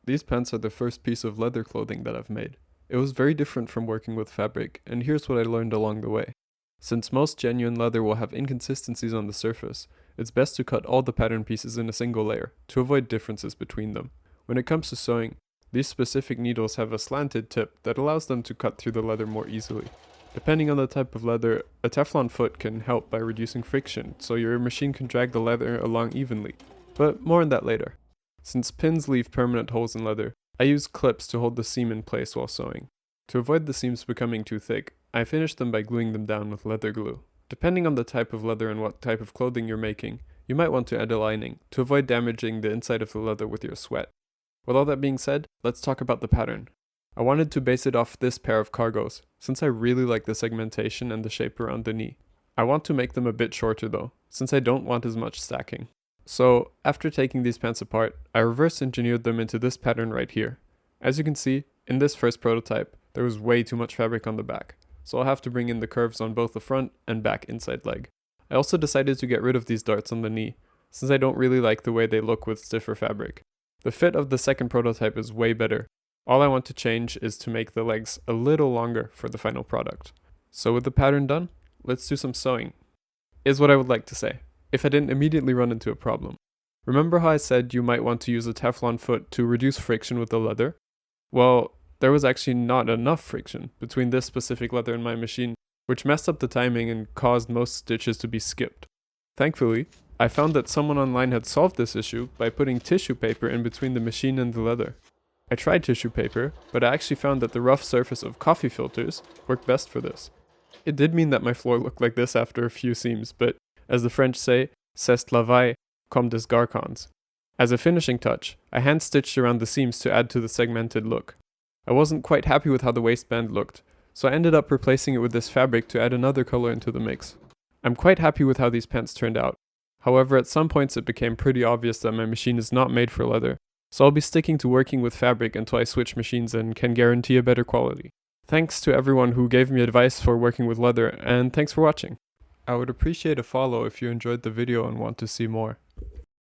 These pants are the first piece of leather clothing that I've made. It was very different from working with fabric, and here's what I learned along the way. Since most genuine leather will have inconsistencies on the surface, it's best to cut all the pattern pieces in a single layer, to avoid differences between them. When it comes to sewing, these specific needles have a slanted tip that allows them to cut through the leather more easily. Depending on the type of leather, a Teflon foot can help by reducing friction, so your machine can drag the leather along evenly. But more on that later. Since pins leave permanent holes in leather, I use clips to hold the seam in place while sewing. To avoid the seams becoming too thick, I finish them by gluing them down with leather glue. Depending on the type of leather and what type of clothing you're making, you might want to add a lining to avoid damaging the inside of the leather with your sweat. With all that being said, let's talk about the pattern. I wanted to base it off this pair of cargos, since I really like the segmentation and the shape around the knee. I want to make them a bit shorter though, since I don't want as much stacking. So, after taking these pants apart, I reverse engineered them into this pattern right here. As you can see, in this first prototype, there was way too much fabric on the back, so I'll have to bring in the curves on both the front and back inside leg. I also decided to get rid of these darts on the knee, since I don't really like the way they look with stiffer fabric. The fit of the second prototype is way better. All I want to change is to make the legs a little longer for the final product. So with the pattern done, let's do some sewing, is what I would like to say, if I didn't immediately run into a problem. Remember how I said you might want to use a Teflon foot to reduce friction with the leather? Well, there was actually not enough friction between this specific leather and my machine, which messed up the timing and caused most stitches to be skipped. Thankfully, I found that someone online had solved this issue by putting tissue paper in between the machine and the leather. I tried tissue paper, but I actually found that the rough surface of coffee filters worked best for this. It did mean that my floor looked like this after a few seams, but as the French say, c'est travail comme des garçons. As a finishing touch, I hand-stitched around the seams to add to the segmented look. I wasn't quite happy with how the waistband looked, so I ended up replacing it with this fabric to add another color into the mix. I'm quite happy with how these pants turned out. However, at some points it became pretty obvious that my machine is not made for leather, so I'll be sticking to working with fabric until I switch machines and can guarantee a better quality. Thanks to everyone who gave me advice for working with leather, and thanks for watching. I would appreciate a follow if you enjoyed the video and want to see more.